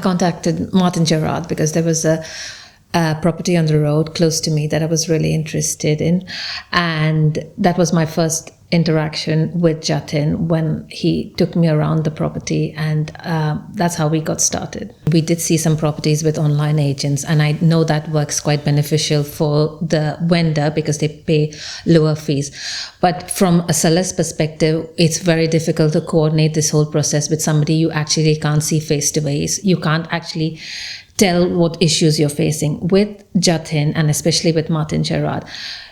contacted Martin Gerard because there was a property on the road close to me that I was really interested in. And that was my first interaction with Jatin when he took me around the property, and that's how we got started. We did see some properties with online agents, and I know that works quite beneficial for the vendor because they pay lower fees. But from a seller's perspective, it's very difficult to coordinate this whole process with somebody you actually can't see face to face. You can't actually tell what issues you're facing. With Jatin, and especially with Martin Gerard,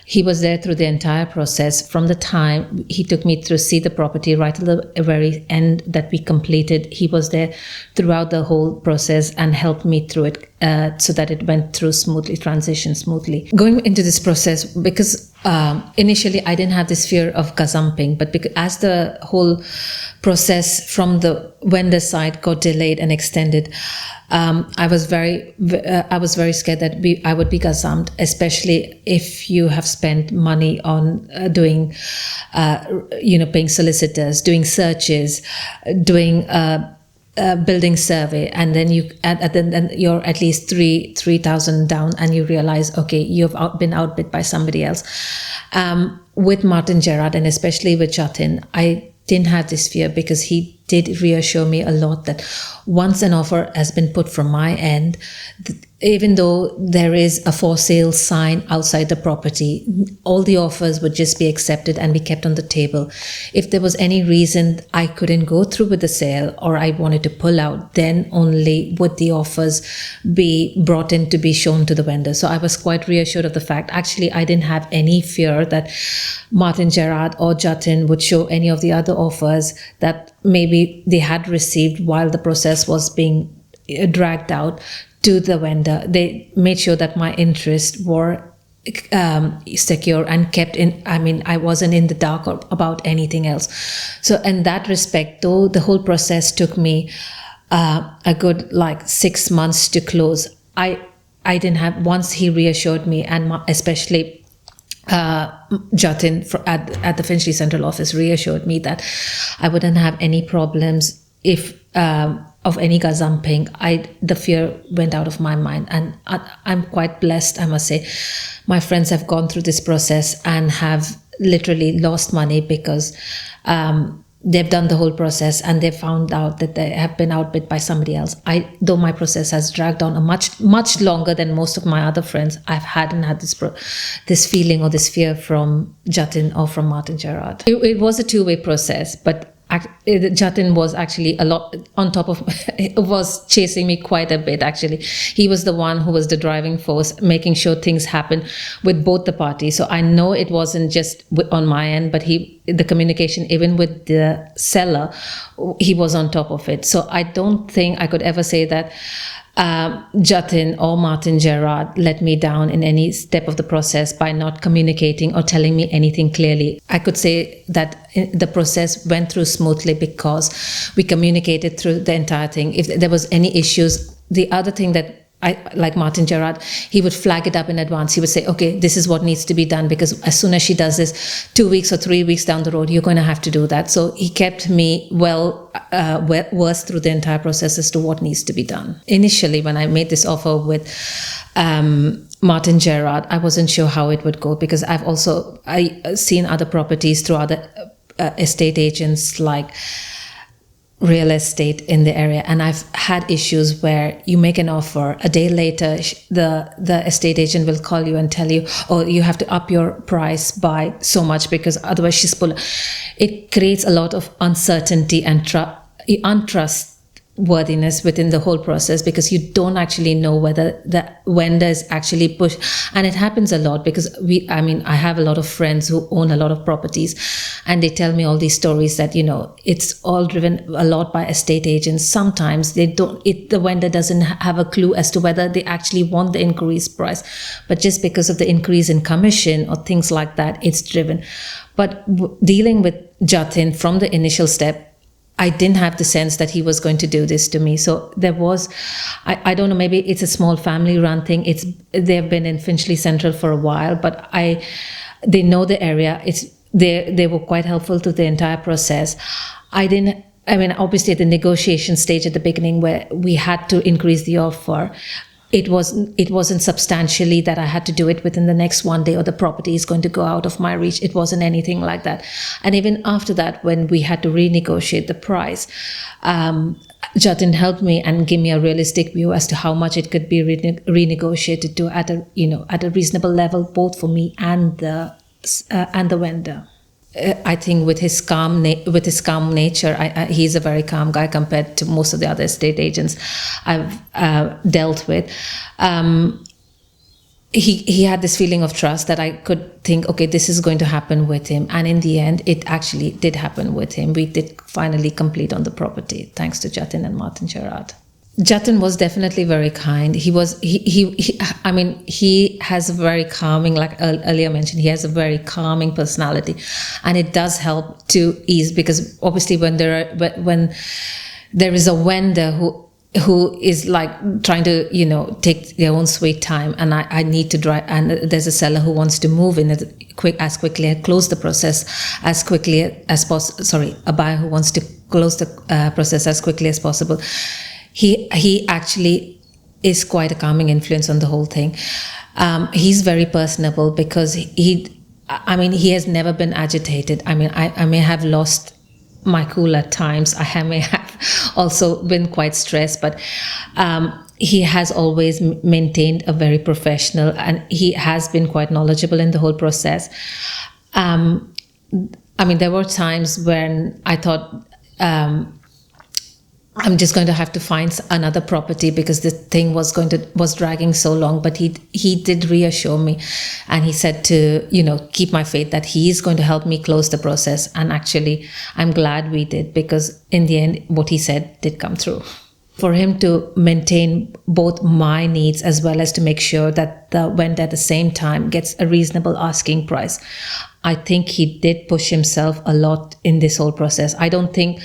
he was there through the entire process. From the time he took me to see the property right to the very end that we completed, he was there throughout the whole process and helped me through it so that it went through smoothly, transitioned smoothly. Going into this process, because initially I didn't have this fear of gazumping, but because as the whole process from the vendor side got delayed and extended, I was very scared that I would be gazumped, especially if you have spent money on doing, paying solicitors, doing searches, doing building survey, and then then you're at least 3,000 down, and you realize, okay, you've been outbid by somebody else. With Martin Gerard and especially with Jatin, I didn't have this fear because he did reassure me a lot that once an offer has been put from my end, even though there is a for sale sign outside the property, all the offers would just be accepted and be kept on the table. If there was any reason I couldn't go through with the sale or I wanted to pull out, then only would the offers be brought in to be shown to the vendor. So I was quite reassured of the fact. Actually, I didn't have any fear that Martin Gerard or Jatin would show any of the other offers that maybe they had received while the process was being dragged out to the vendor. They made sure that my interests were secure and kept in. I mean, I wasn't in the dark about anything else. So in that respect, though the whole process took me a good 6 months to close, I didn't have, once he reassured me, and especially Jatin at the Finchley Central Office reassured me that I wouldn't have any problems if of any gazumping. The fear went out of my mind, and I'm quite blessed, I must say. My friends have gone through this process and have literally lost money because they've done the whole process and they found out that they have been outbid by somebody else. Though my process has dragged on a much longer than most of my other friends, I hadn't had this feeling or this fear from Jatin or from Martin Gerard. It was a two-way process, but Jatin was actually a lot on top of, was chasing me quite a bit actually. He was the one who was the driving force, making sure things happen with both the parties. So I know it wasn't just on my end, but the communication, even with the seller, he was on top of it. So I don't think I could ever say that Jatin or Martin Gerard let me down in any step of the process by not communicating or telling me anything clearly. I could say that the process went through smoothly because we communicated through the entire thing. If there was any issues, the other thing that like Martin Gerard, he would flag it up in advance. He would say, okay, this is what needs to be done, because as soon as she does this 2 weeks or 3 weeks down the road, you're going to have to do that. So he kept me versed through the entire process as to what needs to be done. Initially, when I made this offer with Martin Gerard, I wasn't sure how it would go, because I've seen other properties through other estate agents like real estate in the area, and I've had issues where you make an offer, a day later the estate agent will call you and tell you, oh, you have to up your price by so much because otherwise she's pulling. It creates a lot of uncertainty and untrustworthiness within the whole process, because you don't actually know whether the vendor is actually pushed. And it happens a lot because I have a lot of friends who own a lot of properties, and they tell me all these stories that, it's all driven a lot by estate agents. Sometimes the vendor doesn't have a clue as to whether they actually want the increased price, but just because of the increase in commission or things like that, it's driven. But dealing with Jatin from the initial step, I didn't have the sense that he was going to do this to me. So there was, I don't know, maybe it's a small family run thing. They've been in Finchley Central for a while, but they know the area. They were quite helpful to the entire process. I didn't I mean, obviously at the negotiation stage at the beginning where we had to increase the offer, it wasn't substantially that I had to do it within the next one day or the property is going to go out of my reach. It wasn't anything like that. And even after that, when we had to renegotiate the price, Jatin helped me and gave me a realistic view as to how much it could be renegotiated to at a reasonable level, both for me and the vendor. I think with his calm nature, he's a very calm guy compared to most of the other estate agents I've dealt with. He had this feeling of trust that I could think, okay, this is going to happen with him. And in the end, it actually did happen with him. We did finally complete on the property, thanks to Jatin and Martin Gerard. Jatin was definitely very kind. He has a very calming, like earlier mentioned, he has a very calming personality, and it does help to ease, because obviously when there is a vendor who is like trying to, take their own sweet time, and I need to drive, and there's a seller who wants to move in as quickly and close the process as quickly as possible. Sorry, a buyer who wants to close the process as quickly as possible. He actually is quite a calming influence on the whole thing. He's very personable because he has never been agitated. I may have lost my cool at times. I may have also been quite stressed, but he has always maintained a very professional, and he has been quite knowledgeable in the whole process. There were times when I thought, I'm just going to have to find another property because the thing was dragging so long. But he did reassure me, and he said to, keep my faith that he is going to help me close the process. And actually, I'm glad we did, because in the end, what he said did come through. For him to maintain both my needs as well as to make sure that the vendor at the same time gets a reasonable asking price, I think he did push himself a lot in this whole process. I don't think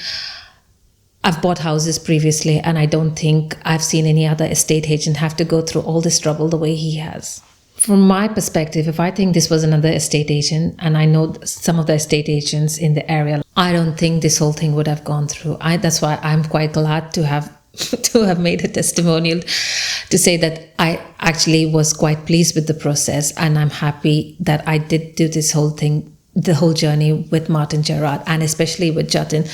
I've bought houses previously, and I don't think I've seen any other estate agent have to go through all this trouble the way he has. From my perspective, if I think this was another estate agent, and I know some of the estate agents in the area, I don't think this whole thing would have gone through. That's why I'm quite glad to have made a testimonial to say that I actually was quite pleased with the process, and I'm happy that I did do this whole thing, the whole journey with Martin Gerard, and especially with Jatin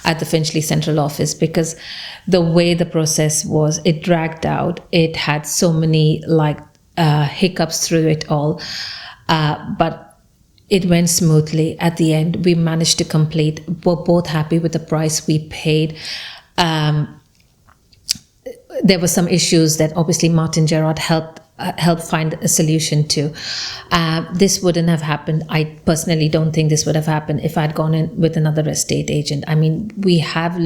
at the Finchley Central Office, because the way the process was, it dragged out. It had so many hiccups through it all, but it went smoothly. At the end, we managed to complete. We're both happy with the price we paid. There were some issues that obviously Martin Gerard helped find a solution to. This wouldn't have happened. I personally don't think this would have happened if I'd gone in with another estate agent. We have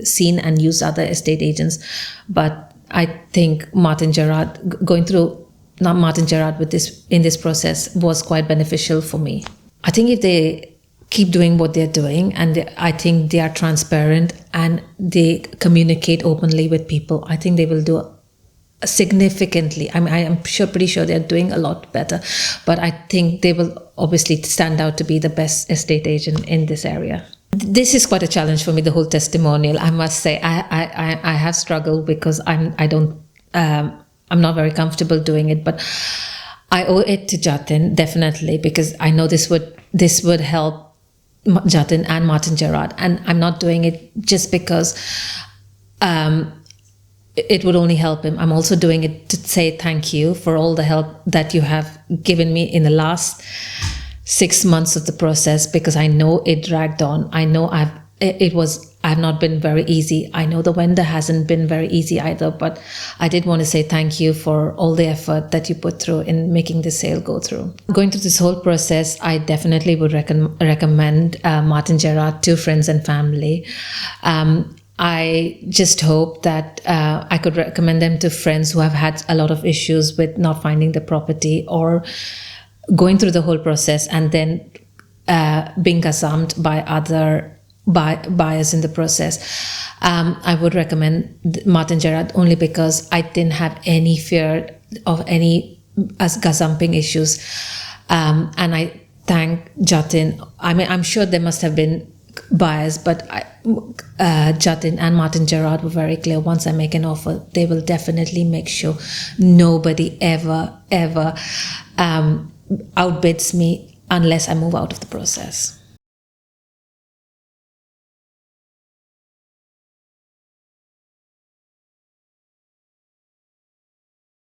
seen and used other estate agents, but I think Martin Gerard in this process was quite beneficial for me. I think if they keep doing what they're doing, and I think they are transparent and they communicate openly with people, I think they will do significantly. I am pretty sure they're doing a lot better, but I think they will obviously stand out to be the best estate agent in this area. This is quite a challenge for me, the whole testimonial. I must say, I have struggled because I'm not very comfortable doing it, but I owe it to Jatin definitely, because I know this would help Jatin and Martin Gerard, and I'm not doing it just because it would only help him. I'm also doing it to say thank you for all the help that you have given me in the last 6 months of the process, because I know it dragged on. I know I've not been very easy. I know the vendor hasn't been very easy either, but I did want to say thank you for all the effort that you put through in making the sale go through. Going through this whole process, I definitely would recommend Martin Gerard to friends and family. I just hope that I could recommend them to friends who have had a lot of issues with not finding the property or going through the whole process and then being gazumped by other buyers in the process. I would recommend Martin Gerard only because I didn't have any fear of any gazumping issues. And I thank Jatin. I'm sure there must have been buyers, but Jatin and Martin Gerard were very clear. Once I make an offer, they will definitely make sure nobody ever outbids me unless I move out of the process.